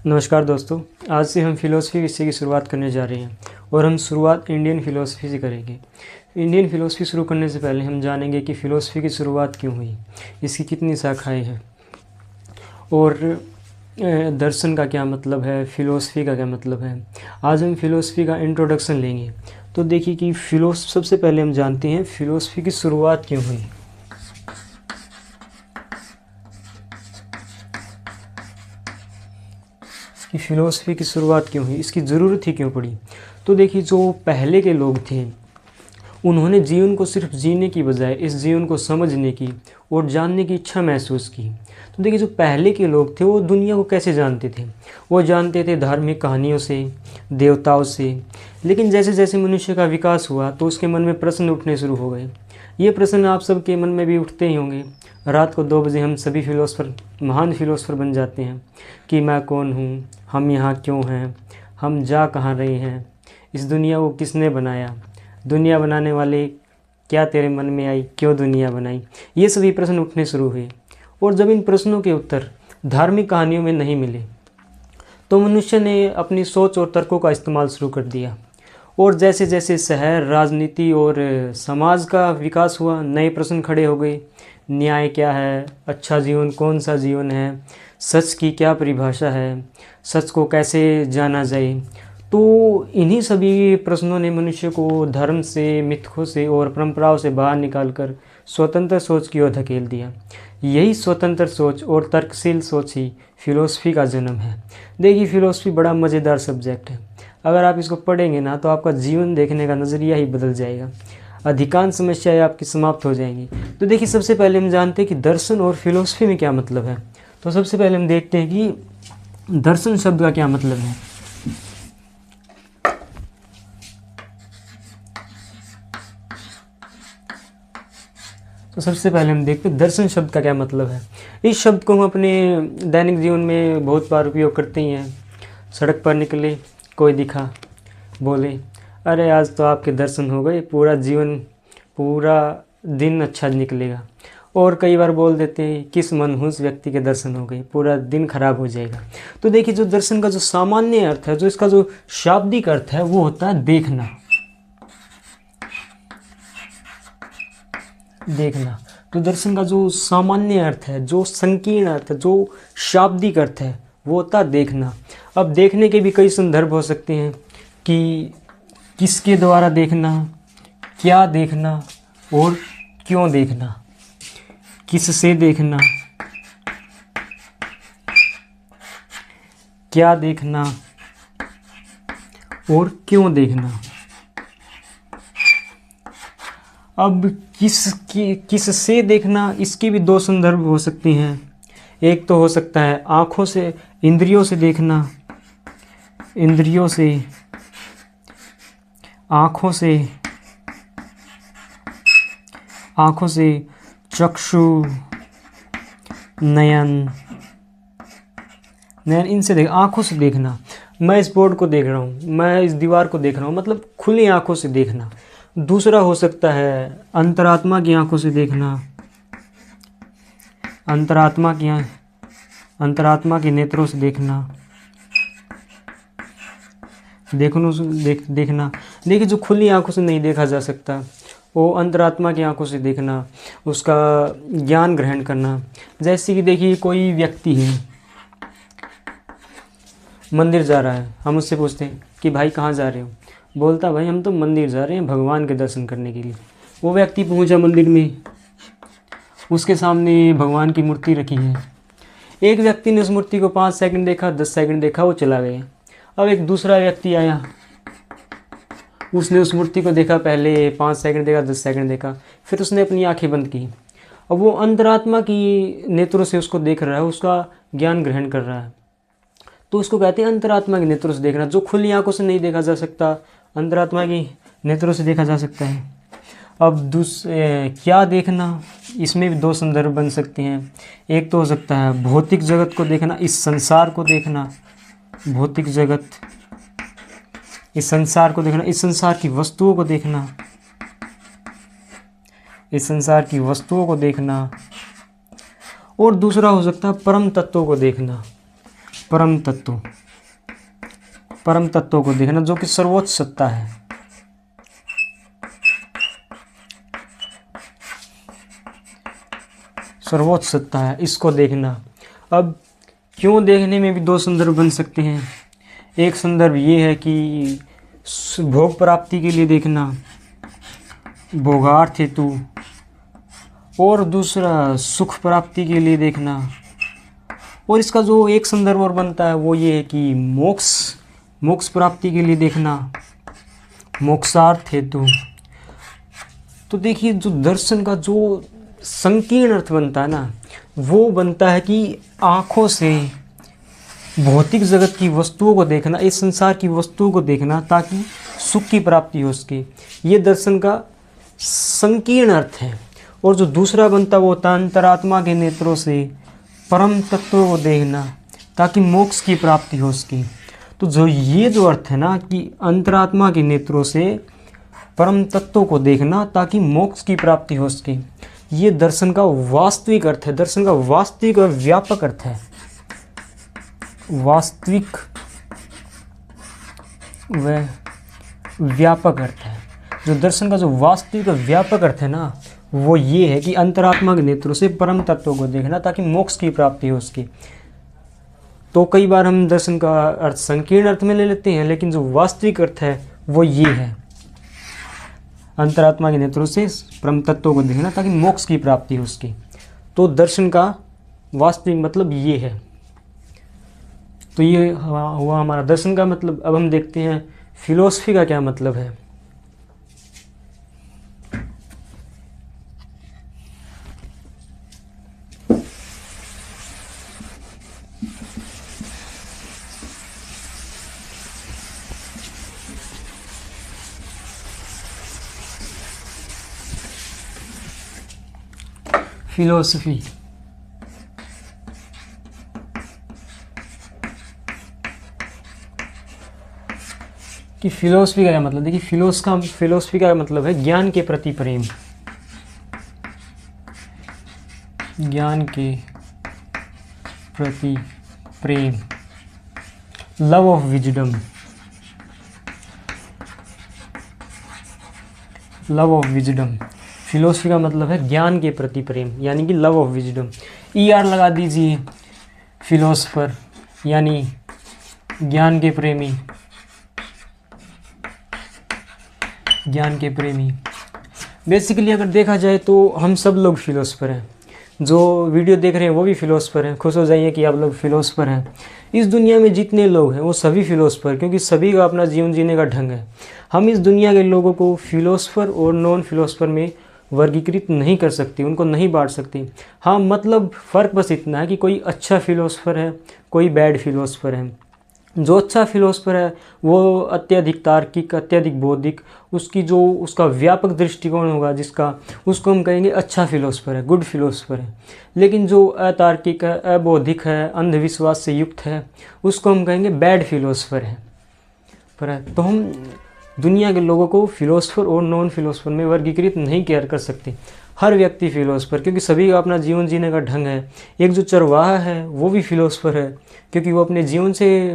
नमस्कार दोस्तों। आज से हम फ़िलोसफ़ी विषय की शुरुआत करने जा रहे हैं और हम शुरुआत इंडियन फ़िलोसफ़ी से करेंगे। इंडियन फ़िलोसफ़ी शुरू करने से पहले हम जानेंगे कि फ़िलोसफ़ी की शुरुआत क्यों हुई, इसकी कितनी शाखाएं हैं और दर्शन का क्या मतलब है, फ़िलोसफ़ी का क्या मतलब है। आज हम फ़िलोसफ़ी का इंट्रोडक्शन लेंगे। तो देखिए कि सबसे पहले हम जानते हैं फ़िलोसफ़ी की शुरुआत क्यों हुई। कि फ़िलोसफ़ी की शुरुआत क्यों हुई, इसकी ज़रूरत ही क्यों पड़ी। तो देखिए, जो पहले के लोग थे उन्होंने जीवन को सिर्फ जीने की बजाय इस जीवन को समझने की और जानने की इच्छा महसूस की। तो देखिए, जो पहले के लोग थे वो दुनिया को कैसे जानते थे। वो जानते थे धार्मिक कहानियों से, देवताओं से। लेकिन जैसे जैसे मनुष्य का विकास हुआ तो उसके मन में प्रश्न उठने शुरू हो गए। ये प्रश्न आप सबके मन में भी उठते ही होंगे। रात को 2 बजे हम सभी महान फिलोसफर बन जाते हैं कि मैं कौन हूँ, हम यहाँ क्यों हैं, हम जा कहाँ रहे हैं, इस दुनिया को किसने बनाया, दुनिया बनाने वाले क्या तेरे मन में आई, क्यों दुनिया बनाई। ये सभी प्रश्न उठने शुरू हुए। और जब इन प्रश्नों के उत्तर धार्मिक कहानियों में नहीं मिले तो मनुष्य ने अपनी सोच और तर्कों का इस्तेमाल शुरू कर दिया। और जैसे जैसे शहर, राजनीति और समाज का विकास हुआ, नए प्रश्न खड़े हो गए। न्याय क्या है, अच्छा जीवन कौन सा जीवन है, सच की क्या परिभाषा है, सच को कैसे जाना जाए। तो इन्हीं सभी प्रश्नों ने मनुष्य को धर्म से, मिथकों से और परंपराओं से बाहर निकालकर स्वतंत्र सोच की ओर धकेल दिया। यही स्वतंत्र सोच और तर्कशील सोच ही फिलोसफी का जन्म है। देखिए, फिलोसफी बड़ा मज़ेदार सब्जेक्ट है। अगर आप इसको पढ़ेंगे ना तो आपका जीवन देखने का नज़रिया ही बदल जाएगा। अधिकांश समस्याएं आपकी समाप्त हो जाएंगी। तो देखिए, सबसे पहले हम जानते हैं कि दर्शन और फिलोसफी में क्या मतलब है। तो सबसे पहले हम देखते हैं कि दर्शन शब्द का क्या मतलब है। तो सबसे पहले हम देखते हैं दर्शन शब्द का क्या मतलब है। इस शब्द को हम अपने दैनिक जीवन में बहुत बार उपयोग करते ही हैं। सड़क पर निकले, कोई दिखा, बोले अरे आज तो आपके दर्शन हो गए, पूरा दिन अच्छा निकलेगा। और कई बार बोल देते हैं किस मनहूस व्यक्ति के दर्शन हो गए, पूरा दिन खराब हो जाएगा। तो देखिए, जो दर्शन का जो सामान्य अर्थ है, जो इसका जो शाब्दिक अर्थ है, वो होता है देखना। देखना। तो दर्शन का जो सामान्य अर्थ है, जो संकीर्ण अर्थ है, जो शाब्दिक अर्थ है, वो होता है देखना। अब देखने के भी कई संदर्भ हो सकते हैं कि किसके द्वारा देखना, क्या देखना और क्यों देखना। किससे देखना, क्या देखना और क्यों देखना। अब किससे देखना, इसके भी 2 संदर्भ हो सकते हैं। एक तो हो सकता है आँखों से, इंद्रियों से देखना, इंद्रियों से, आँखों से चक्षु, नयन, इनसे आँखों से देखना। मैं इस बोर्ड को देख रहा हूँ, मैं इस दीवार को देख रहा हूँ, मतलब खुली आँखों से देखना। दूसरा हो सकता है अंतरात्मा की आंखों से देखना, अंतरात्मा के नेत्रों से देखना, देखना। देखिए, जो खुली आंखों से नहीं देखा जा सकता वो अंतरात्मा की आंखों से देखना, उसका ज्ञान ग्रहण करना। जैसे कि देखिए, कोई व्यक्ति है, मंदिर जा रहा है, हम उससे पूछते हैं कि भाई कहाँ जा रहे हो, बोलता भाई हम तो मंदिर जा रहे हैं भगवान के दर्शन करने के लिए। वो व्यक्ति पहुंचा मंदिर में, उसके सामने भगवान की मूर्ति रखी है। एक व्यक्ति ने उस मूर्ति को 5 सेकंड देखा, 10 सेकंड देखा, वो चला गया। अब एक दूसरा व्यक्ति आया, उसने उस मूर्ति को देखा, पहले 5 सेकंड देखा, 10 सेकंड देखा, फिर उसने अपनी आंखें बंद की। अब वो अंतरात्मा की नेत्रों से उसको देख रहा है, उसका ज्ञान ग्रहण कर रहा है। तो उसको कहते हैं अंतरात्मा के नेत्रों से देखना। जो खुली आंखों से नहीं देखा जा सकता, अंतरात्मा की नेत्रों से देखा जा सकता है। अब क्या देखना, इसमें भी 2 संदर्भ बन सकते हैं। एक तो हो सकता है भौतिक जगत को देखना, इस संसार को देखना, भौतिक जगत, इस संसार को देखना, इस संसार की वस्तुओं को देखना, इस संसार की वस्तुओं को देखना। और दूसरा हो सकता है परम तत्वों को देखना। परम तत्व, परम तत्व को देखना जो कि सर्वोच्च सत्ता है। सर्वोच्च सत्ता है, इसको देखना। अब क्यों देखने में भी दो संदर्भ बन सकते हैं। एक संदर्भ ये है कि भोग प्राप्ति के लिए देखना, भोगार्थ हेतु, और दूसरा सुख प्राप्ति के लिए देखना। और इसका जो एक संदर्भ और बनता है वो ये है कि मोक्ष प्राप्ति के लिए देखना, मोक्षार्थ हेतु। तो देखिए जो दर्शन का जो संकीर्ण अर्थ बनता है ना, वो बनता है कि आँखों से भौतिक जगत की वस्तुओं को देखना, इस संसार की वस्तुओं को देखना ताकि सुख की प्राप्ति हो सके। ये दर्शन का संकीर्ण अर्थ है। और जो दूसरा बनता है वो होता है अंतरात्मा के नेत्रों से परम तत्वों को देखना ताकि मोक्ष की प्राप्ति हो सके। तो ये जो अर्थ है ना कि अंतरात्मा के नेत्रों से परम तत्वों को देखना ताकि मोक्ष की प्राप्ति हो सके, ये दर्शन का वास्तविक अर्थ है। दर्शन का वास्तविक और व्यापक अर्थ है। वास्तविक व व्यापक अर्थ है। जो दर्शन का जो वास्तविक और व्यापक अर्थ है ना, वो ये है कि अंतरात्मा के नेत्रों से परम तत्वों को देखना ताकि मोक्ष की प्राप्ति हो सके। तो कई बार हम दर्शन का अर्थ संकीर्ण अर्थ में ले लेते हैं, लेकिन जो वास्तविक अर्थ है वो ये है, अंतरात्मा के नेत्रों से परम तत्वों को देखना ताकि मोक्ष की प्राप्ति हो सके। तो दर्शन का वास्तविक मतलब ये है। तो ये हुआ हमारा दर्शन का मतलब। अब हम देखते हैं फिलॉसफी का क्या मतलब है। फिलॉसफी कि फिलॉसफी का क्या मतलब। देखिए फिलॉसफी का मतलब है ज्ञान के प्रति प्रेम, ज्ञान के प्रति प्रेम, love of wisdom, love of wisdom. Philosophy का मतलब है ज्ञान के प्रति प्रेम, यानी कि लव ऑफ विजडम। ER लगा दीजिए, फिलोसफर यानी ज्ञान के प्रेमी, ज्ञान के प्रेमी। बेसिकली अगर देखा जाए तो हम सब लोग फिलोसफर हैं। जो वीडियो देख रहे हैं वो भी फिलोसफर हैं। खुश हो जाइए कि आप लोग फिलोसफर हैं। इस दुनिया में जितने लोग हैं वो सभी फिलोसफर, क्योंकि सभी का अपना जीवन जीने का ढंग है। हम इस दुनिया के लोगों को फिलोसफर और नॉन फिलोसफर में वर्गीकृत नहीं कर सकते, उनको नहीं बांट सकते। हाँ, मतलब फ़र्क बस इतना है कि कोई अच्छा फिलोसफर है, कोई बैड फिलोसफर है। जो अच्छा फिलोसफर है वो अत्यधिक तार्किक, अत्यधिक बौद्धिक, उसका व्यापक दृष्टिकोण होगा जिसका, उसको हम कहेंगे अच्छा फिलोसफर है, गुड फिलोसफर है। लेकिन जो अतार्किक है, अबौद्धिक है, अंधविश्वास से युक्त है, उसको हम कहेंगे बैड फिलोसफर है। तो हम दुनिया के लोगों को फिलोसफर और नॉन फिलोसफर में वर्गीकृत नहीं कर सकते। हर व्यक्ति फिलोसफर, क्योंकि सभी का अपना जीवन जीने का ढंग है। एक जो चरवाहा है वो भी फिलोसफर है, क्योंकि वो अपने जीवन से,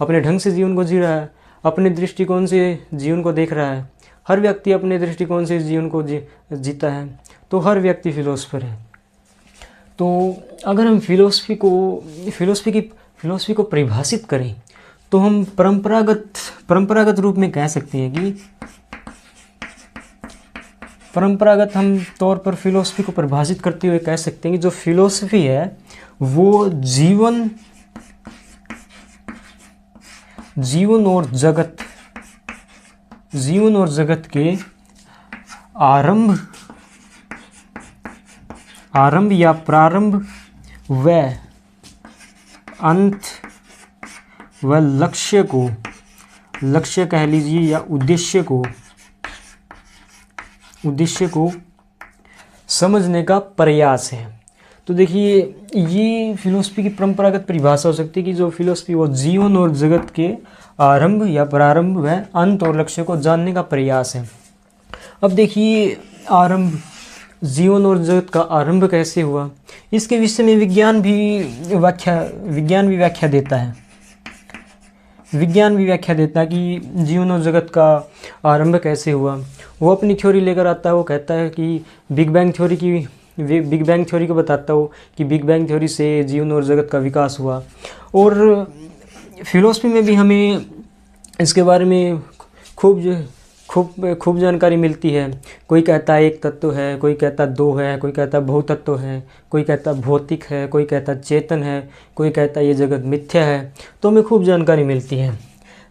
अपने ढंग से जीवन को जी रहा है, अपने दृष्टिकोण से जीवन को देख रहा है। हर व्यक्ति अपने दृष्टिकोण से जीवन को जीता है, तो हर व्यक्ति फिलोसफर है। तो अगर हम फिलोसफी को परिभाषित करें तो हम परंपरागत रूप में कह सकते हैं कि परंपरागत हम तौर पर फिलोसफी को परिभाषित करते हुए कह सकते हैं कि जो फिलोसफी है वो जीवन और जगत के आरंभ या प्रारंभ व अंत व लक्ष्य कह लीजिए या उद्देश्य को समझने का प्रयास है। तो देखिए ये फिलोसफी की परंपरागत परिभाषा हो सकती है कि जो फिलोसफी वो जीवन और जगत के आरंभ या प्रारंभ व अंत और लक्ष्य को जानने का प्रयास है। अब देखिए आरंभ, जीवन और जगत का आरंभ कैसे हुआ, इसके विषय में विज्ञान भी व्याख्या देता है। विज्ञान भी व्याख्या देता है कि जीवन और जगत का आरंभ कैसे हुआ। वो अपनी थ्योरी लेकर आता है। वो कहता है कि बिग बैंग थ्योरी को बताता हो कि बिग बैंग थ्योरी से जीवन और जगत का विकास हुआ। और फिलोसफी में भी हमें इसके बारे में खूब जानकारी मिलती है। कोई कहता है एक तत्व है, कोई कहता है दो है, कोई कहता है बहुतत्व है, कोई कहता है भौतिक है, कोई कहता है चेतन है, कोई कहता है ये जगत मिथ्या है। तो हमें खूब जानकारी मिलती है।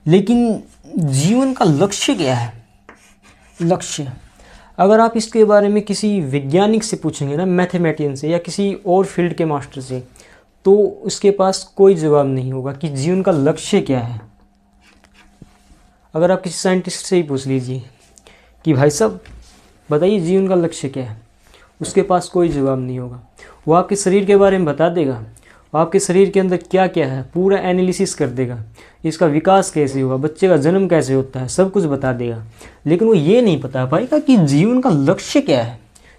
लेकिन जीवन का लक्ष्य क्या है? लक्ष्य, अगर आप इसके बारे में किसी वैज्ञानिक से पूछेंगे ना, मैथमेटिशियन से या किसी और फील्ड के मास्टर से, तो उसके पास कोई जवाब नहीं होगा कि जीवन का लक्ष्य क्या है। अगर आप किसी साइंटिस्ट से ही पूछ लीजिए कि भाई साहब बताइए जीवन का लक्ष्य क्या है, उसके पास कोई जवाब नहीं होगा। वो आपके शरीर के बारे में बता देगा, आपके शरीर के अंदर क्या क्या है पूरा एनालिसिस कर देगा, इसका विकास कैसे हुआ, बच्चे का जन्म कैसे होता है, सब कुछ बता देगा। लेकिन वो ये नहीं बता पाएगा कि जीवन का लक्ष्य क्या है।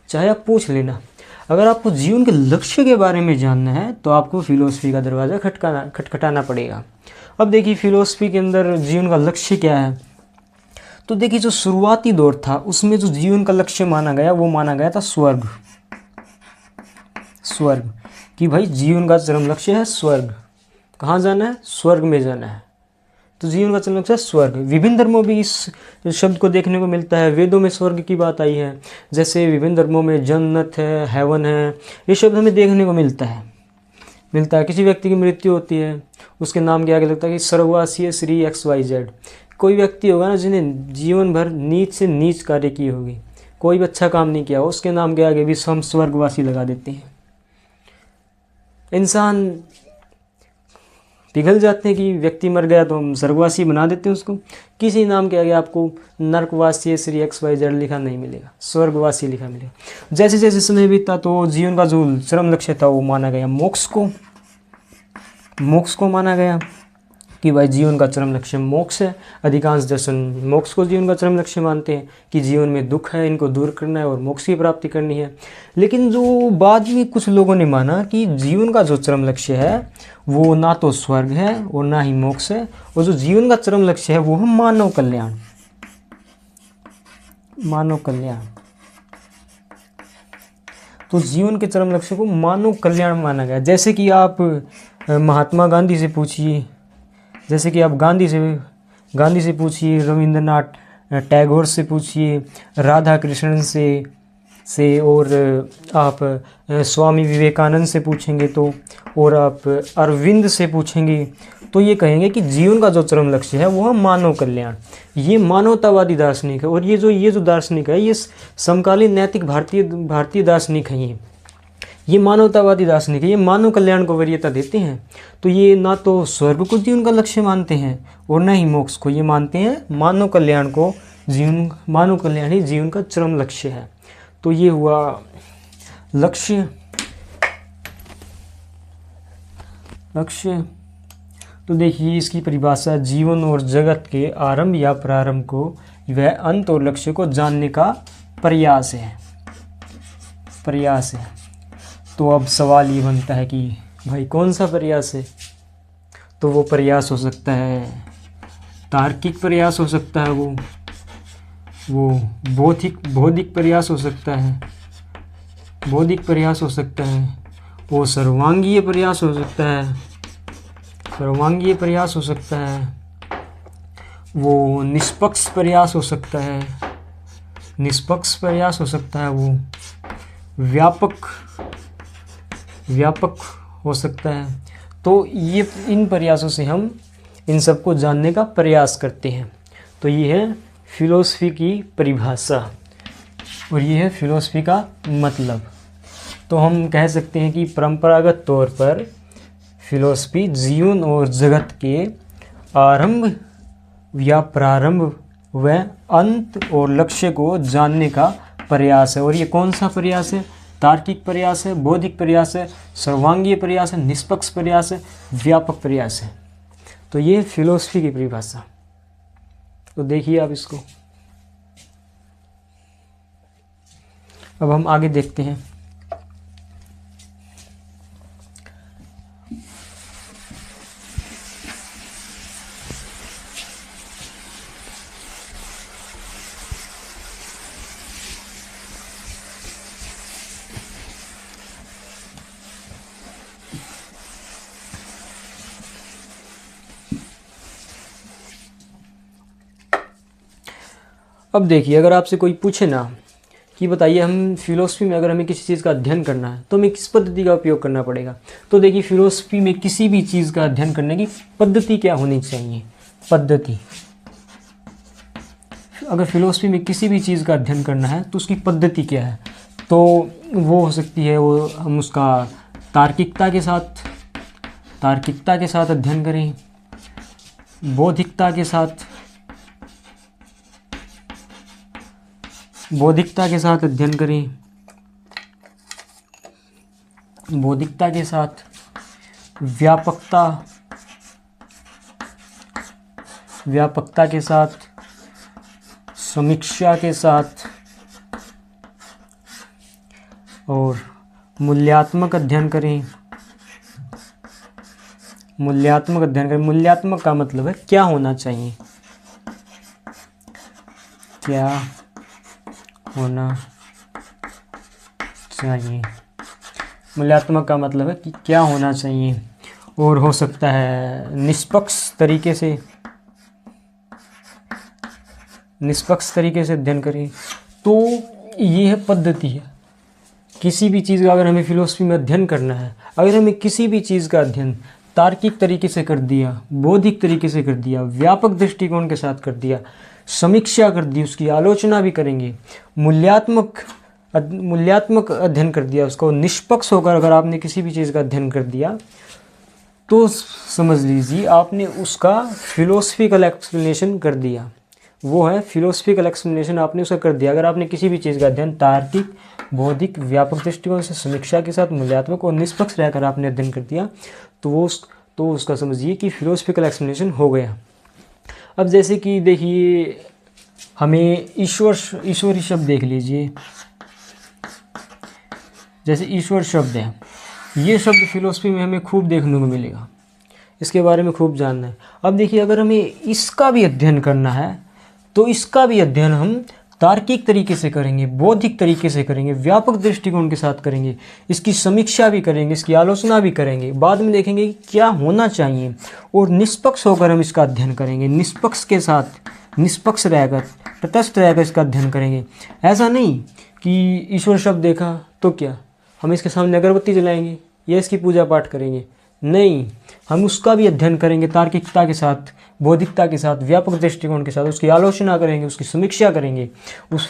चाहे आप पूछ लेना, अगर आपको जीवन के लक्ष्य के बारे में जानना है तो आपको फिलोसफी का दरवाज़ा खटखटाना पड़ेगा। अब देखिए फिलोसफी के अंदर जीवन का लक्ष्य क्या है। तो देखिए जो शुरुआती दौर था उसमें जो जीवन का लक्ष्य माना गया वो माना गया था स्वर्ग। कि भाई जीवन का चरम लक्ष्य है स्वर्ग। कहाँ जाना है? स्वर्ग में जाना है। तो जीवन का चरम लक्ष्य है स्वर्ग। विभिन्न धर्मों में इस शब्द को देखने को मिलता है। वेदों में स्वर्ग की बात आई है। जैसे विभिन्न धर्मों में जन्नत है, हेवन है, ये शब्द हमें देखने को मिलता है। किसी व्यक्ति की मृत्यु होती है, उसके नाम के आगे लगता है कि स्वर्गवासी श्री XYZ। कोई व्यक्ति होगा ना जिन्हें जीवन भर नीच से नीच कार्य की होगी, कोई भी अच्छा काम नहीं किया हो, उसके नाम के आगे भी हम स्वर्गवासी लगा देते हैं। इंसान पिघल जाते हैं कि व्यक्ति मर गया तो हम स्वर्गवासी बना देते हैं उसको। किसी नाम के आगे आपको नरकवासी श्री XYZ लिखा नहीं मिलेगा, स्वर्गवासी लिखा मिलेगा। जैसे जैसे समय बीता तो जीवन का जो चरम लक्ष्य था वो माना गया मोक्ष को माना गया कि भाई जीवन का चरम लक्ष्य मोक्ष है। अधिकांश दर्शन मोक्ष को जीवन का चरम लक्ष्य मानते हैं कि जीवन में दुख है, इनको दूर करना है और मोक्ष की प्राप्ति करनी है। लेकिन जो बाद में कुछ लोगों ने माना कि जीवन का जो चरम लक्ष्य है वो ना तो स्वर्ग है और ना ही मोक्ष है, और जो जीवन का चरम लक्ष्य है वो है मानव कल्याण। तो जीवन के चरम लक्ष्य को मानव कल्याण माना गया। जैसे कि आप महात्मा गांधी से पूछिए, गांधी से पूछिए, रविंद्रनाथ टैगोर से पूछिए, राधा कृष्णन से और आप स्वामी विवेकानंद से पूछेंगे तो, और आप अरविंद से पूछेंगे तो ये कहेंगे कि जीवन का जो चरम लक्ष्य है वो है मानव कल्याण। ये मानवतावादी दार्शनिक है। और ये जो दार्शनिक है ये समकालीन नैतिक भारतीय दार्शनिक हैं। ये मानवतावादी दार्शनिक है, ये मानव कल्याण को वरीयता देते हैं। तो ये ना तो स्वर्ग को जीवन का लक्ष्य मानते हैं और ना ही मोक्ष को, ये मानते हैं मानव कल्याण ही जीवन का चरम लक्ष्य है। तो ये हुआ लक्ष्य। तो देखिए इसकी परिभाषा, जीवन और जगत के आरंभ या प्रारंभ को वह अंत और लक्ष्य को जानने का प्रयास है। तो अब सवाल ये बनता है कि भाई कौन सा प्रयास है? तो वो प्रयास हो सकता है तार्किक प्रयास हो सकता है, वो बौद्धिक प्रयास हो सकता है, वो सर्वांगीय प्रयास हो सकता है, वो निष्पक्ष प्रयास हो सकता है, वो व्यापक हो सकता है। तो ये इन प्रयासों से हम इन सबको जानने का प्रयास करते हैं। तो ये है फिलोसफी की परिभाषा और ये है फिलोसफी का मतलब। तो हम कह सकते हैं कि परंपरागत तौर पर फिलोसफी जीवन और जगत के आरंभ या प्रारंभ व अंत और लक्ष्य को जानने का प्रयास है। और ये कौन सा प्रयास है? तार्किक प्रयास है, बौद्धिक प्रयास है, सर्वांगीय प्रयास है, निष्पक्ष प्रयास है, व्यापक प्रयास है। तो ये फिलोसफी की परिभाषा। तो देखिए आप इसको। अब हम आगे देखते हैं। अब देखिए, अगर आपसे कोई पूछे ना कि बताइए हम फिलोसफी में अगर हमें किसी चीज़ का अध्ययन करना है तो हमें किस पद्धति का उपयोग करना पड़ेगा, तो देखिए फिलोसफी में किसी भी चीज़ का अध्ययन करने की पद्धति क्या होनी चाहिए। पद्धति, अगर फिलोसफी में किसी भी चीज़ का अध्ययन करना है तो उसकी पद्धति क्या है, तो वो हो सकती है, वो हम उसका तार्किकता के साथ अध्ययन करें, बौद्धिकता के साथ अध्ययन करें, बौद्धिकता के साथ, व्यापकता के साथ, समीक्षा के साथ और मूल्यात्मक अध्ययन करें। मूल्यात्मक का मतलब है क्या होना चाहिए, क्या होना चाहिए। मूल्यात्मक का मतलब है कि क्या होना चाहिए, और हो सकता है निष्पक्ष तरीके से अध्ययन करें। तो ये है पद्धति है। किसी भी चीज़ का अगर हमें फिलोसफी में अध्ययन करना है, अगर हमें किसी भी चीज़ का अध्ययन तार्किक तरीके से कर दिया, बौद्धिक तरीके से कर दिया, व्यापक दृष्टिकोण के साथ कर दिया, समीक्षा कर दी, उसकी आलोचना भी करेंगे, मूल्यात्मक अध्ययन कर दिया, उसको निष्पक्ष होकर अगर आपने किसी भी चीज़ का अध्ययन कर दिया, तो समझ लीजिए आपने उसका फिलोसफिकल एक्सप्लेनेशन कर दिया। वो है फिलोसफिकल एक्सप्लेनेशन, आपने उसका कर दिया। अगर आपने किसी भी चीज़ का अध्ययन तार्किक, बौद्धिक, व्यापक दृष्टिकोण से, समीक्षा के साथ, मूल्यात्मक और निष्पक्ष रहकर आपने अध्ययन कर दिया, तो उसका समझिए कि फिलोसफिकल एक्सप्लेनेशन हो गया। अब जैसे कि देखिए, हमें ईश्वरी शब्द देख लीजिए। जैसे ईश्वर शब्द है, ये शब्द फिलोसफी में हमें खूब देखने को मिलेगा, इसके बारे में खूब जानना है। अब देखिए, अगर हमें इसका भी अध्ययन करना है तो इसका भी अध्ययन हम तार्किक तरीके से करेंगे, बौद्धिक तरीके से करेंगे, व्यापक दृष्टिकोण के साथ करेंगे, इसकी समीक्षा भी करेंगे, इसकी आलोचना भी करेंगे, बाद में देखेंगे कि क्या होना चाहिए, और निष्पक्ष होकर हम इसका अध्ययन करेंगे। निष्पक्ष रहकर, तटस्थ रहकर इसका अध्ययन करेंगे। ऐसा नहीं कि ईश्वर शब्द देखा तो क्या हम इसके सामने अगरबत्ती जलाएंगे या इसकी पूजा पाठ करेंगे, नहीं, हम उसका भी अध्ययन करेंगे तार्किकता के साथ, बौद्धिकता के साथ, व्यापक दृष्टिकोण के साथ, उसकी आलोचना करेंगे, उसकी समीक्षा करेंगे,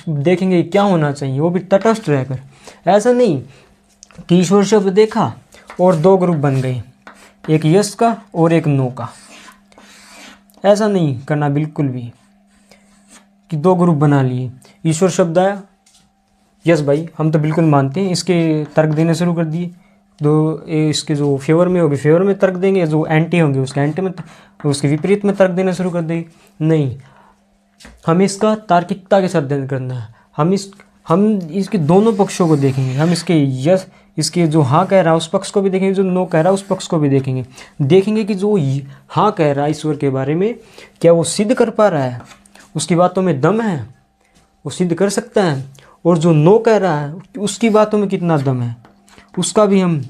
देखेंगे क्या होना चाहिए, वो भी तटस्थ रहकर। ऐसा नहीं कि ईश्वर शब्द देखा और दो ग्रुप बन गए, एक यस का और एक नो का। ऐसा नहीं करना बिल्कुल भी कि दो ग्रुप बना लिए, ईश्वर शब्द आया, यस भाई हम तो बिल्कुल मानते हैं, इसके तर्क देने शुरू कर दिए। इसके जो फेवर में होगी फेवर में तर्क देंगे, जो एंटी होंगे उसके एंटी में, उसके विपरीत में तर्क देना शुरू कर देंगे। नहीं, हमें इसका तार्किकता के साथ अध्ययन करना है। हम इसके दोनों पक्षों को देखेंगे। हम इसके जो हाँ कह रहा है उस पक्ष को भी देखेंगे, जो नो कह रहा है उस पक्ष को भी देखेंगे कि जो हाँ कह रहा है ईश्वर के बारे में, क्या वो सिद्ध कर पा रहा है, उसकी बातों में दम है, वो सिद्ध कर सकता है, और जो नो कह रहा है उसकी बातों में कितना दम है, उसका भी हम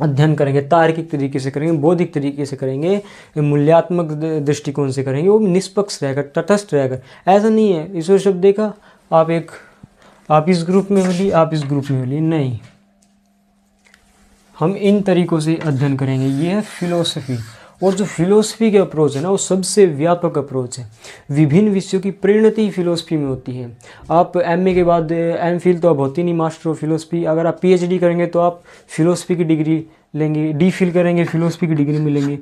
अध्ययन करेंगे। तार्किक तरीके से करेंगे, बौद्धिक तरीके से करेंगे, मूल्यात्मक दृष्टिकोण से करेंगे, वो निष्पक्ष रहकर, तटस्थ रहकर। ऐसा नहीं है ईश्वर शब्द देखा, आप इस ग्रुप में होली, आप इस ग्रुप में होली, नहीं, हम इन तरीकों से अध्ययन करेंगे। ये है फिलोसफी। और जो फिलोसफी के अप्रोच है ना, वो सबसे व्यापक अप्रोच है। विभिन्न विषयों की परिणति फिलोसफी में होती है। आप एमए के बाद एमफिल तो अब होती नहीं, मास्टर ऑफ फिलोसफी। अगर आप पीएचडी करेंगे तो आप फिलोसफी की डिग्री लेंगे, डीफिल करेंगे फिलोसफी की डिग्री मिलेंगे।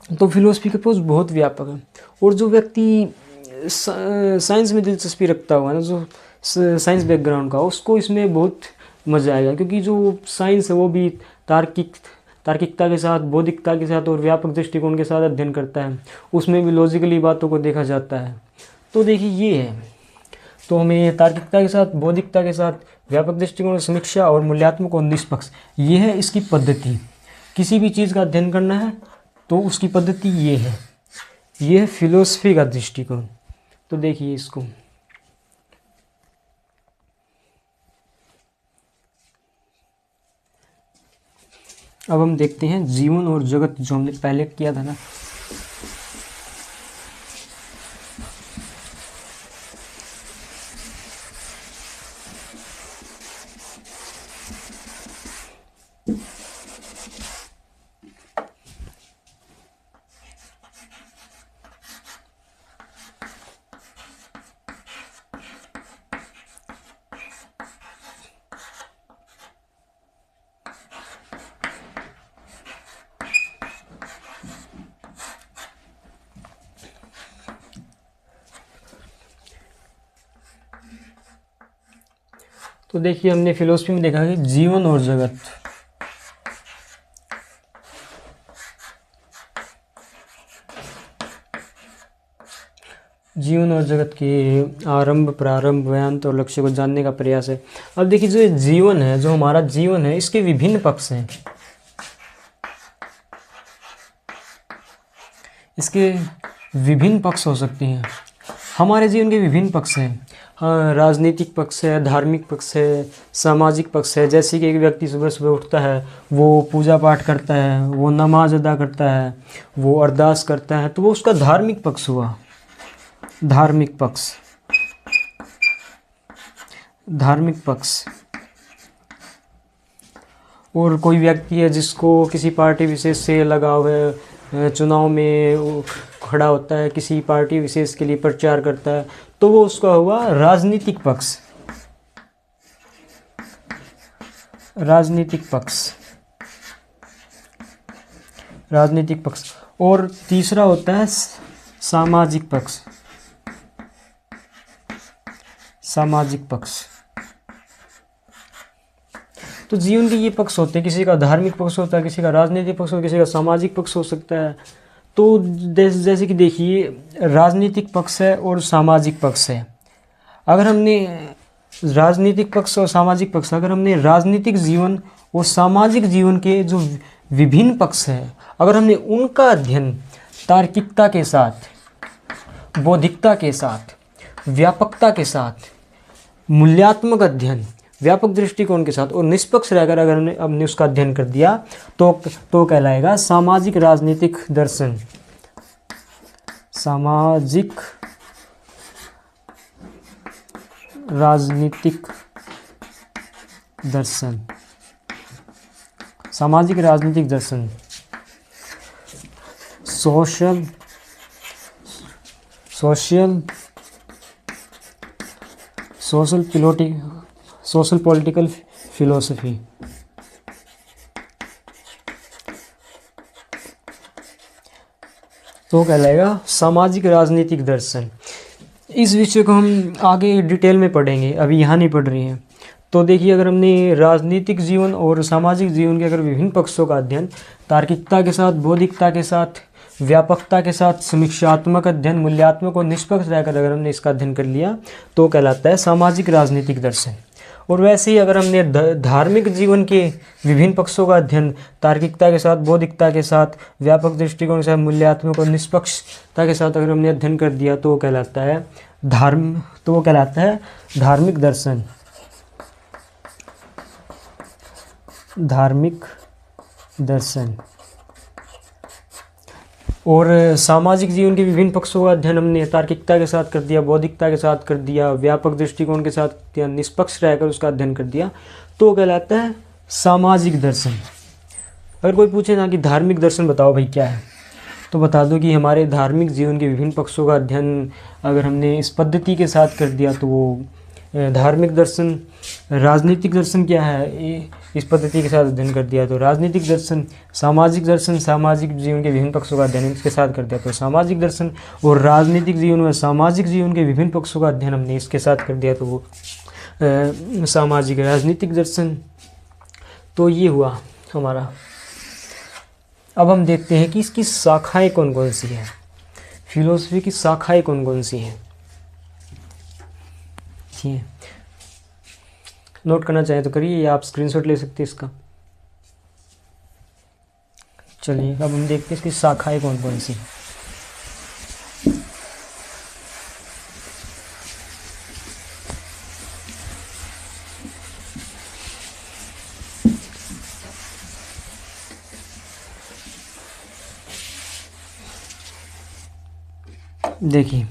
तो फिलोसफी का अप्रोच बहुत व्यापक है। और जो व्यक्ति साइंस में दिलचस्पी रखता हुआ ना, जो साइंस बैकग्राउंड का, उसको इसमें बहुत मज़ा आएगा, क्योंकि जो साइंस है वो भी तार्किकता के साथ, बौद्धिकता के साथ और व्यापक दृष्टिकोण के साथ अध्ययन करता है। उसमें भी लॉजिकली बातों को देखा जाता है। तो देखिए ये है। तो हमें ये तार्किकता के साथ, बौद्धिकता के साथ, व्यापक दृष्टिकोण, समीक्षा और मूल्यात्मक और निष्पक्ष, ये है इसकी पद्धति। किसी भी चीज़ का अध्ययन करना है तो उसकी पद्धति ये है, ये है फिलोसफी का दृष्टिकोण। तो देखिए इसको, अब हम देखते हैं जीवन और जगत, जो हमने पहले किया था ना। तो देखिए हमने फिलोसफी में देखा कि जीवन और जगत, जीवन और जगत के आरंभ, प्रारंभ, व्यांत और लक्ष्य को जानने का प्रयास है। अब देखिए जो ये जीवन है, जो हमारा जीवन है, इसके विभिन्न पक्ष हैं। इसके विभिन्न पक्ष हो सकते हैं। हमारे जीवन के विभिन्न पक्ष हैं। हाँ, राजनीतिक पक्ष है, धार्मिक पक्ष है, सामाजिक पक्ष है। जैसे कि एक व्यक्ति सुबह सुबह उठता है, वो पूजा पाठ करता है, वो नमाज अदा करता है, वो अरदास करता है, तो वो उसका धार्मिक पक्ष हुआ। धार्मिक पक्ष, धार्मिक पक्ष। और कोई व्यक्ति है जिसको किसी पार्टी विशेष से लगाव है, चुनाव में वो खड़ा होता है, किसी पार्टी विशेष के लिए प्रचार करता है, तो वो उसका हुआ राजनीतिक पक्ष। राजनीतिक पक्ष, राजनीतिक पक्ष। और तीसरा होता है सामाजिक पक्ष। सामाजिक पक्ष। तो जीवन के ये पक्ष होते हैं। किसी का धार्मिक पक्ष होता है, किसी का राजनीतिक पक्ष होता है, किसी का सामाजिक पक्ष हो सकता है। तो जैसे कि देखिए राजनीतिक पक्ष है और सामाजिक पक्ष है। अगर हमने राजनीतिक पक्ष और सामाजिक पक्ष, अगर हमने राजनीतिक जीवन और सामाजिक जीवन के जो विभिन्न पक्ष हैं, अगर हमने उनका अध्ययन तार्किकता के साथ, बौद्धिकता के साथ, व्यापकता के साथ, मूल्यात्मक अध्ययन, व्यापक दृष्टिकोण के साथ और निष्पक्ष रहकर अगर हमने उसका अध्ययन कर दिया तो कहलाएगा सामाजिक राजनीतिक दर्शन। सामाजिक राजनीतिक दर्शन। सामाजिक राजनीतिक दर्शन। Social political philosophy. तो कहलाएगा सामाजिक राजनीतिक दर्शन। इस विषय को हम आगे डिटेल में पढ़ेंगे, अभी यहाँ नहीं पढ़ रहे हैं। तो देखिए अगर हमने राजनीतिक जीवन और सामाजिक जीवन के अगर विभिन्न पक्षों का अध्ययन तार्किकता के साथ, बौद्धिकता के साथ, व्यापकता के साथ, समीक्षात्मक अध्ययन, मूल्यात्मक और निष्पक्ष रहकर अगर हमने इसका अध्ययन कर लिया तो कहलाता है सामाजिक राजनीतिक दर्शन। और वैसे ही अगर हमने धार्मिक जीवन के विभिन्न पक्षों का अध्ययन तार्किकता के साथ, बौद्धिकता के साथ, व्यापक दृष्टिकोण से, मूल्यात्मक और निष्पक्षता के साथ अगर हमने अध्ययन कर दिया तो वो कहलाता है धार्मिक दर्शन। धार्मिक दर्शन। और सामाजिक जीवन के विभिन्न पक्षों का अध्ययन हमने तार्किकता के साथ कर दिया, बौद्धिकता के साथ कर दिया, व्यापक दृष्टिकोण के साथ या निष्पक्ष रहकर उसका अध्ययन कर दिया तो कहलाता है सामाजिक दर्शन। अगर कोई पूछे ना कि धार्मिक दर्शन बताओ भाई क्या है, तो बता दो कि हमारे धार्मिक जीवन के विभिन्न पक्षों का अध्ययन अगर हमने इस पद्धति के साथ कर दिया तो वो धार्मिक दर्शन। राजनीतिक दर्शन क्या है, इस पद्धति के साथ अध्ययन कर दिया तो राजनीतिक दर्शन। सामाजिक दर्शन, सामाजिक जीवन के विभिन्न पक्षों का अध्ययन इसके साथ कर दिया तो सामाजिक दर्शन। और राजनीतिक जीवन में सामाजिक जीवन के विभिन्न पक्षों का अध्ययन हमने इसके साथ कर दिया तो वो सामाजिक राजनीतिक दर्शन। तो ये हुआ हमारा। अब हम देखते हैं कि इसकी शाखाएं कौन कौन सी हैं, फिलोसफी की शाखाएं कौन कौन सी हैं। थी। नोट करना चाहें तो करिए, या आप स्क्रीनशॉट ले सकते हैं इसका। चलिए अब हम देखते हैं इसकी शाखाएं कौन कौन सी। देखिए,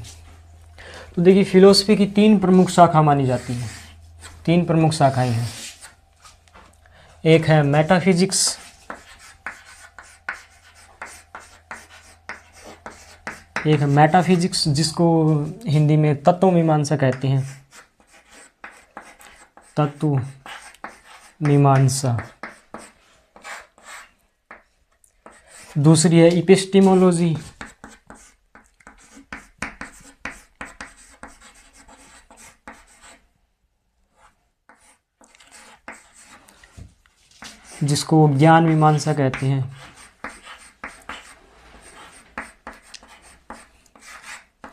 तो देखिए फिलोसफी की 3 प्रमुख शाखा मानी जाती हैं। 3 प्रमुख शाखाएं हैं। एक है मेटाफिजिक्स, एक है मेटाफिजिक्स जिसको हिंदी में तत्व मीमांसा कहते हैं, तत्व मीमांसा। दूसरी है इपिस्टिमोलॉजी, जिसको ज्ञान मीमांसा कहते हैं।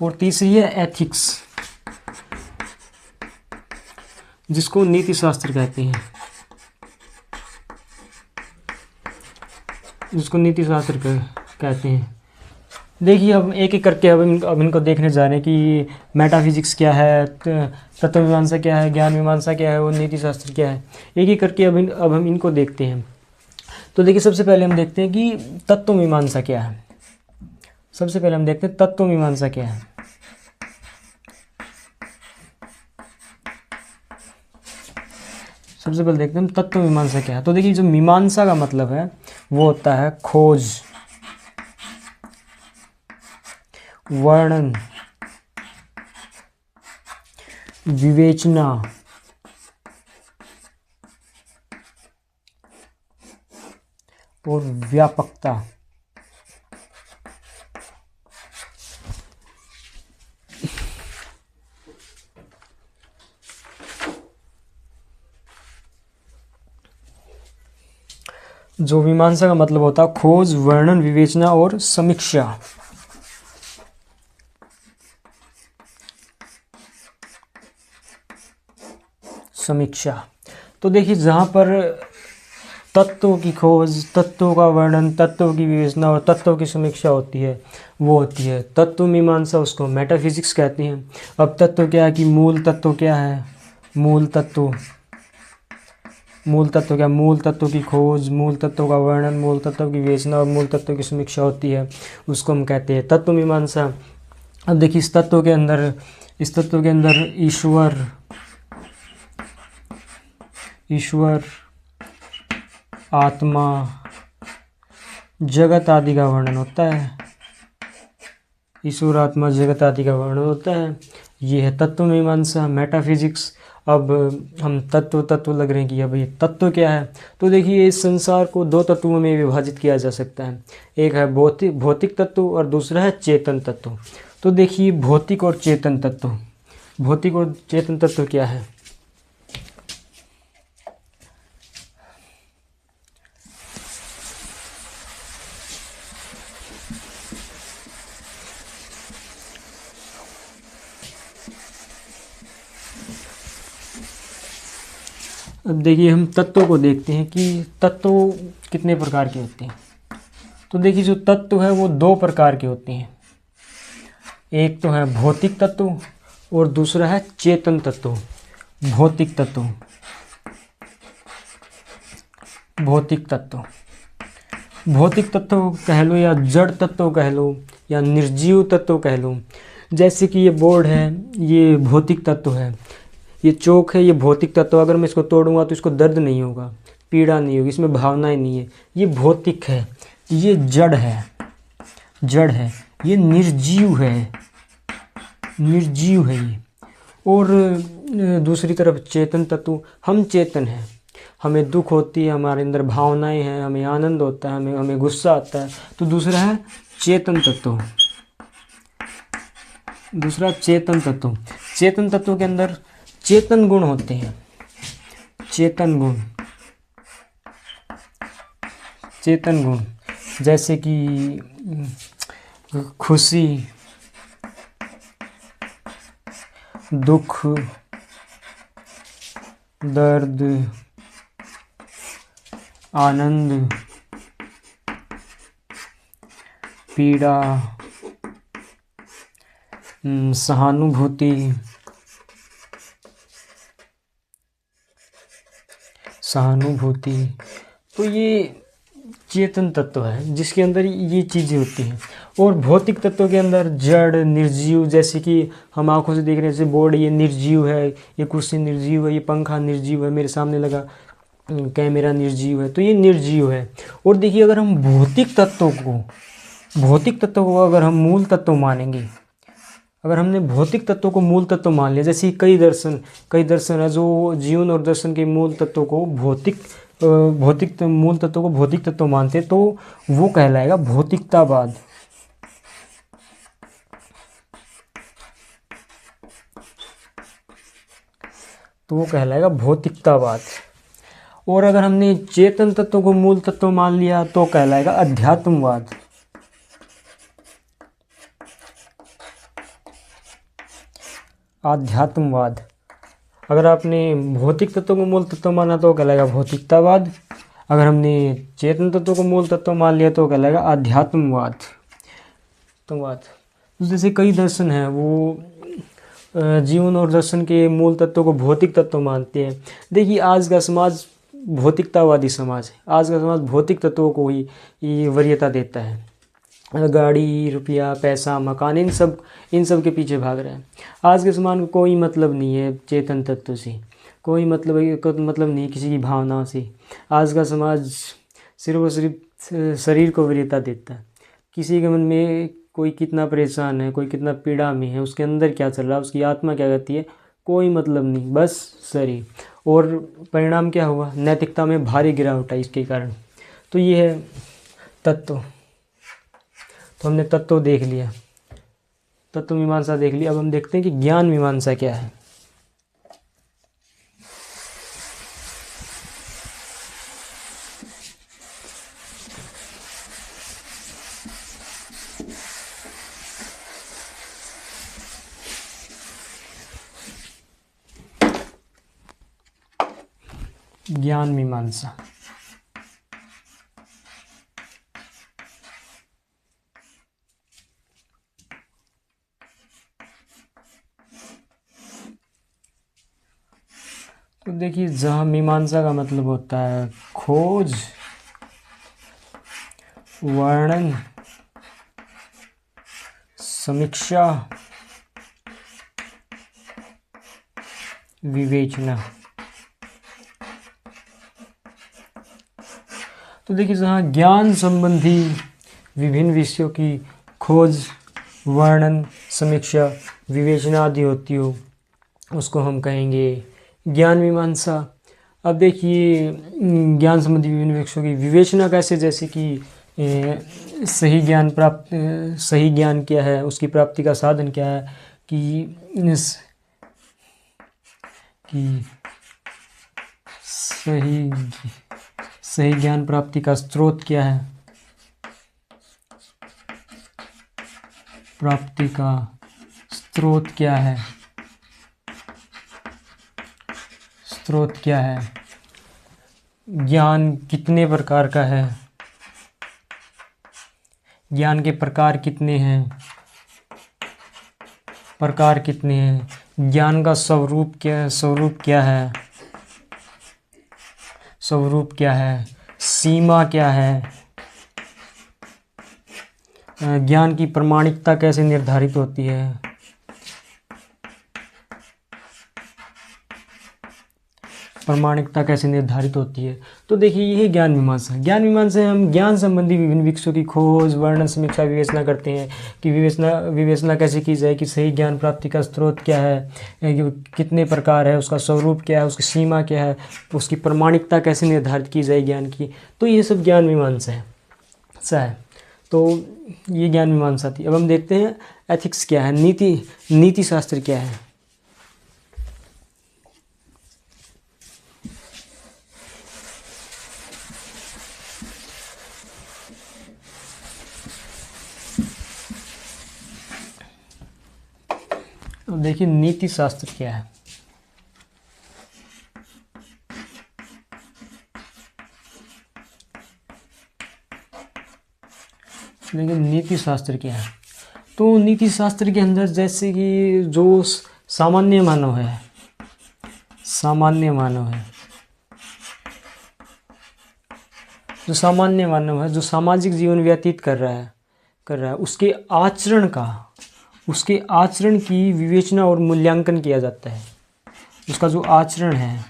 और तीसरी है एथिक्स, जिसको नीति शास्त्र कहते हैं, जिसको नीति शास्त्र कहते हैं। देखिए अब एक एक करके अब इनको देखने जा रहे हैं कि मेटाफिजिक्स क्या है, तत्व मीमांसा क्या है, ज्ञान मीमांसा क्या है और नीति शास्त्र क्या है। एक एक करके अब हम इनको देखते हैं। तो देखिए सबसे पहले हम देखते हैं कि तत्व मीमांसा क्या है। सबसे पहले हम देखते हैं तत्व मीमांसा क्या है। सबसे पहले देखते हैं हम तत्व मीमांसा क्या है। तो देखिए जो मीमांसा का मतलब है वो होता है खोज, वर्णन, विवेचना, और व्यापकता। जो मीमांसा का मतलब होता है खोज, वर्णन, विवेचना और समीक्षा। समीक्षा। तो देखिए जहाँ पर तत्वों की खोज, तत्वों का वर्णन, तत्वों की विवेचना और तत्वों की समीक्षा होती है, वो होती है तत्व मीमांसा। उसको मेटाफिजिक्स कहते हैं। अब तत्व क्या है कि मूल तत्व क्या है, मूल तत्व, मूल तत्व क्या, मूल तत्व की खोज, मूल तत्व का वर्णन, मूल तत्व की विवेचना और मूल तत्व की समीक्षा होती है, उसको हम कहते हैं तत्व मीमांसा। अब देखिए इस तत्व के अंदर ईश्वर, आत्मा, जगत आदि का वर्णन होता है। ईश्वर, आत्मा, जगत आदि का वर्णन होता है। ये है तत्व मीमांसा, मेटाफिजिक्स। अब हम तत्व लग रहे हैं कि अब ये तत्व क्या है। तो देखिए इस संसार को 2 तत्वों में विभाजित किया जा सकता है। एक है भौतिक तत्व और दूसरा है चेतन तत्व। तो देखिए भौतिक और चेतन तत्व क्या है। अब देखिए हम तत्वों को देखते हैं कि तत्व कितने प्रकार के होते हैं। तो देखिए जो तत्व है वो 2 प्रकार के होते हैं। एक तो है भौतिक तत्व और दूसरा है चेतन तत्व। भौतिक तत्व कह लो या जड़ तत्व कह लो या निर्जीव तत्व कह लो। जैसे कि ये बोर्ड है, ये भौतिक तत्व है। ये चौक है, ये भौतिक तत्व। अगर मैं इसको तोड़ूंगा तो इसको दर्द नहीं होगा, पीड़ा नहीं होगी, इसमें भावनाएं नहीं है। ये भौतिक है। ये जड़ है, ये निर्जीव है ये। और दूसरी तरफ चेतन तत्व, हम चेतन हैं, हमें दुख होती है, हमारे अंदर भावनाएं हैं, हमें आनंद होता है, हमें गुस्सा आता है। तो दूसरा है चेतन तत्व। चेतन तत्व के अंदर चेतन गुण होते हैं। चेतन गुण जैसे कि खुशी, दुख, दर्द, आनंद, पीड़ा, सहानुभूति, तो ये चेतन तत्व है जिसके अंदर ये चीज़ें होती हैं। और भौतिक तत्वों के अंदर जड़, निर्जीव, जैसे कि हम आंखों से देख रहे हैं, जैसे बोर्ड ये निर्जीव है, ये कुर्सी निर्जीव है, ये पंखा निर्जीव है, मेरे सामने लगा कैमरा निर्जीव है, तो ये निर्जीव है। और देखिए अगर हम भौतिक तत्वों को अगर हम मूल तत्व मानेंगे, अगर हमने भौतिक तत्वों को मूल तत्व मान लिया, जैसे कई दर्शन है जो जीवन और दर्शन के मूल तत्वों को मूल तत्वों को भौतिक तत्व मानते, तो वो कहलाएगा भौतिकतावाद। और अगर हमने चेतन तत्वों को मूल तत्व मान लिया तो कहलाएगा अध्यात्मवाद। अगर आपने भौतिक तत्वों को मूल तत्व माना तो कहलाएगा भौतिकतावाद। अगर हमने चेतन तत्वों को मूल तत्व मान लिया तो कहलाएगा अध्यात्मवाद। तो जैसे कई दर्शन हैं वो जीवन और दर्शन के मूल तत्वों को भौतिक तत्व मानते हैं। देखिए आज का समाज भौतिकतावादी समाज है। आज का समाज भौतिक तत्वों को ही वरीयता देता है। गाड़ी, रुपया, पैसा, मकान, इन सब के पीछे भाग रहे हैं। आज के समाज को कोई मतलब नहीं है चेतन तत्व से, कोई मतलब नहीं किसी की भावना से। आज का समाज सिर्फ और सिर्फ शरीर को वरीयता देता है। किसी के मन में कोई कितना परेशान है, कोई कितना पीड़ा में है, उसके अंदर क्या चल रहा है, उसकी आत्मा क्या कहती है, कोई मतलब नहीं, बस शरीर। और परिणाम क्या हुआ, नैतिकता में भारी गिरावट आई इसके कारण। तो ये है तत्व। तो हमने तत्व देख लिया, तत्व मीमांसा देख लिया। अब हम देखते हैं कि ज्ञान मीमांसा क्या है। ज्ञान मीमांसा तो देखिए, जहाँ मीमांसा का मतलब होता है खोज, वर्णन, समीक्षा, विवेचना। तो देखिए, जहाँ ज्ञान संबंधी विभिन्न विषयों की खोज, वर्णन, समीक्षा, विवेचना आदि होती हो, उसको हम कहेंगे ज्ञान मीमांसा। अब देखिए, ज्ञान संबंधी विभिन्न विषयों की विवेचना कैसे, जैसे कि सही ज्ञान क्या है, उसकी प्राप्ति का साधन क्या है, कि सही ज्ञान प्राप्ति का स्रोत क्या है, प्राप्ति का स्रोत क्या है, ज्ञान कितने प्रकार का है, ज्ञान के प्रकार कितने हैं, ज्ञान का स्वरूप क्या है, सीमा क्या है, ज्ञान की प्रमाणिकता कैसे निर्धारित होती है, तो देखिए, यही ज्ञान मीमांसा है। हम ज्ञान संबंधी विभिन्न विषयों की खोज, वर्णन, समीक्षा, विवेचना करते हैं कि विवेचना कैसे की जाए, कि सही ज्ञान प्राप्ति का स्रोत क्या है, कितने प्रकार है, उसका स्वरूप क्या है, उसकी सीमा क्या है, उसकी प्रमाणिकता कैसे निर्धारित की जाए ज्ञान की। तो ये सब ज्ञान मीमांसा है। तो ये ज्ञान मीमांसा थी। अब हम देखते हैं एथिक्स क्या है, नीति शास्त्र क्या है। तो देखिए, नीति शास्त्र क्या है। देखिए नीति शास्त्र क्या है। तो नीति शास्त्र के अंदर जैसे कि जो सामान्य मानव है, सामान्य मानव है, जो सामान्य मानव है, जो सामाजिक जीवन व्यतीत कर रहा है उसके आचरण की विवेचना और मूल्यांकन किया जाता है। उसका जो आचरण है,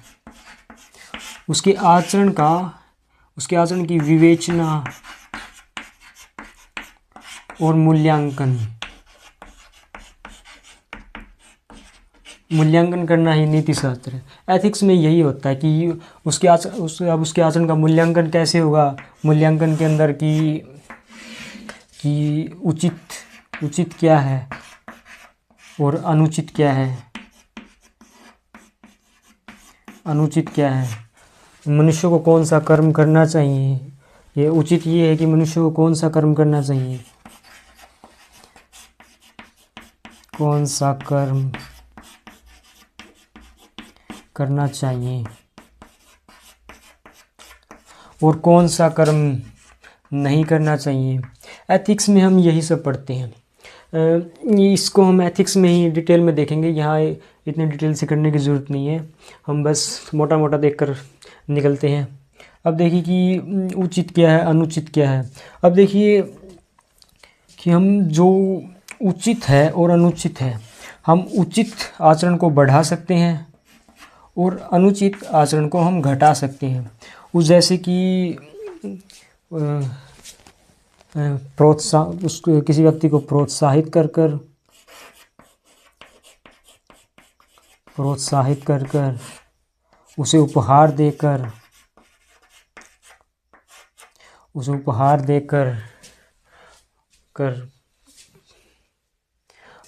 उसके आचरण की विवेचना और मूल्यांकन करना ही नीति शास्त्र है। एथिक्स में यही होता है कि उसके आचरण का मूल्यांकन कैसे होगा, मूल्यांकन के अंदर कि उचित क्या है और अनुचित क्या है, मनुष्य को कौन सा कर्म करना चाहिए। ये उचित ये है कि मनुष्य को कौन सा कर्म करना चाहिए, कौन सा कर्म करना चाहिए और कौन सा कर्म नहीं करना चाहिए। एथिक्स में हम यही सब पढ़ते हैं। इसको हम एथिक्स में ही डिटेल में देखेंगे, यहाँ इतने डिटेल से करने की ज़रूरत नहीं है, हम बस मोटा मोटा देखकर निकलते हैं। अब देखिए कि उचित क्या है, अनुचित क्या है। अब देखिए कि हम जो उचित है और अनुचित है, हम उचित आचरण को बढ़ा सकते हैं और अनुचित आचरण को हम घटा सकते हैं। उस जैसे कि किसी व्यक्ति को प्रोत्साहित कर कर उसे उपहार देकर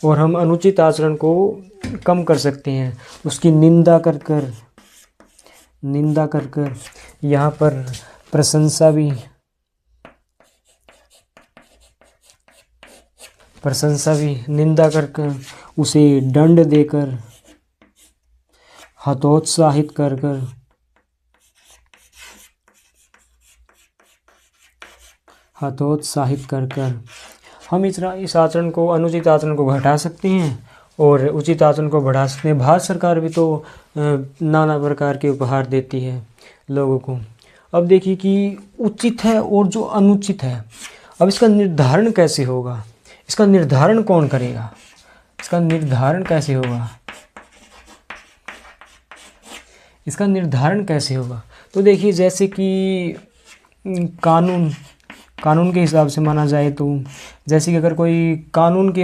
और हम अनुचित आचरण को कम कर सकते हैं, उसकी निंदा कर यहाँ पर प्रशंसा भी निंदा कर उसे दंड देकर, हतोत्साहित कर हम इस आचरण को, अनुचित आचरण को घटा सकते हैं और उचित आचरण को बढ़ा सकते हैं। भारत सरकार भी तो नाना प्रकार के उपहार देती है लोगों को। अब देखिए कि उचित है और जो अनुचित है, अब इसका निर्धारण कैसे होगा, इसका निर्धारण कौन करेगा, इसका निर्धारण कैसे होगा। तो देखिए जैसे कि कानून के हिसाब से माना जाए तो, जैसे कि अगर कोई कानून के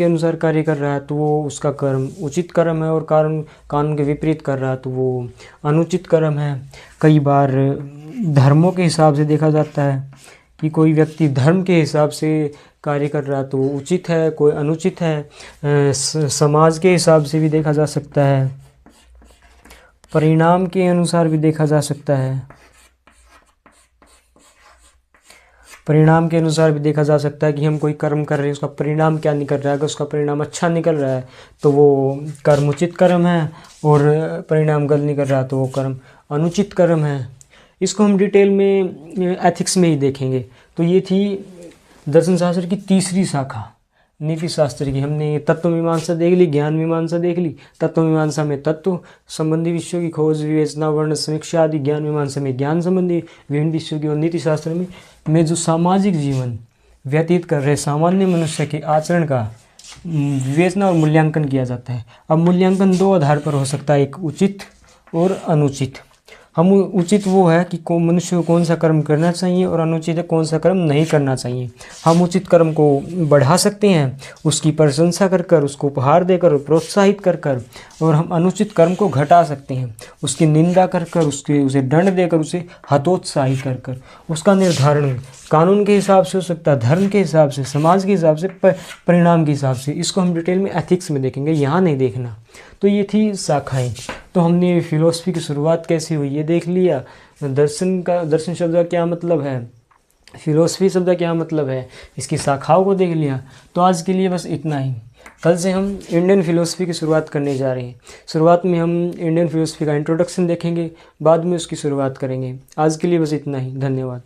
अनुसार कार्य कर रहा है तो वो उसका कर्म उचित कर्म है, और कानून के विपरीत कर रहा है तो वो अनुचित कर्म है। कई बार धर्मों के हिसाब से देखा जाता है कि कोई व्यक्ति धर्म के हिसाब से कार्य कर रहा है तो वो उचित है, कोई अनुचित है। समाज के हिसाब से भी देखा जा सकता है, परिणाम के अनुसार भी देखा जा सकता है, कि हम कोई कर्म कर रहे हैं, उसका परिणाम क्या निकल रहा है। अगर उसका परिणाम अच्छा निकल रहा है तो वो कर्म उचित कर्म है, और परिणाम गलत निकल रहा है तो वो कर्म अनुचित कर्म है। इसको हम डिटेल में एथिक्स में ही देखेंगे। तो ये थी दर्शन शास्त्र की तीसरी शाखा नीति शास्त्र की। हमने तत्व मीमांसा देख ली, ज्ञान मीमांसा देख ली। तत्व मीमांसा में तत्व संबंधी विषयों की खोज, विवेचना, वर्ण, समीक्षा आदि। ज्ञान मीमांसा में ज्ञान संबंधी विभिन्न विषयों की। और नीति शास्त्र में जो सामाजिक जीवन व्यतीत कर रहे सामान्य मनुष्य के आचरण का विवेचना और मूल्यांकन किया जाता है। अब मूल्यांकन दो आधार पर हो सकता है, एक उचित और अनुचित। हम उचित वो है कि मनुष्य को कौन सा कर्म करना चाहिए, और अनुचित है कौन सा कर्म नहीं करना चाहिए। हम उचित कर्म को बढ़ा सकते हैं, उसकी प्रशंसा कर उसको उपहार देकर, प्रोत्साहित कर, और हम अनुचित कर्म को घटा सकते हैं, उसकी निंदा कर उसे दंड देकर, उसे हतोत्साहित कर। उसका निर्धारण कानून के हिसाब से हो सकता है, धर्म के हिसाब से, समाज के हिसाब से, परिणाम के हिसाब से। इसको हम डिटेल में एथिक्स में देखेंगे, यहाँ नहीं देखना। तो ये थी शाखाएं। तो हमने फिलोसफी की शुरुआत कैसे हुई ये देख लिया, दर्शन शब्द का क्या मतलब है, फिलोसफी शब्द का क्या मतलब है, इसकी शाखाओं को देख लिया। तो आज के लिए बस इतना ही। कल से हम इंडियन फिलोसफी की शुरुआत करने जा रहे हैं। शुरुआत में हम इंडियन फिलोसफी का इंट्रोडक्शन देखेंगे, बाद में उसकी शुरुआत करेंगे। आज के लिए बस इतना ही। धन्यवाद।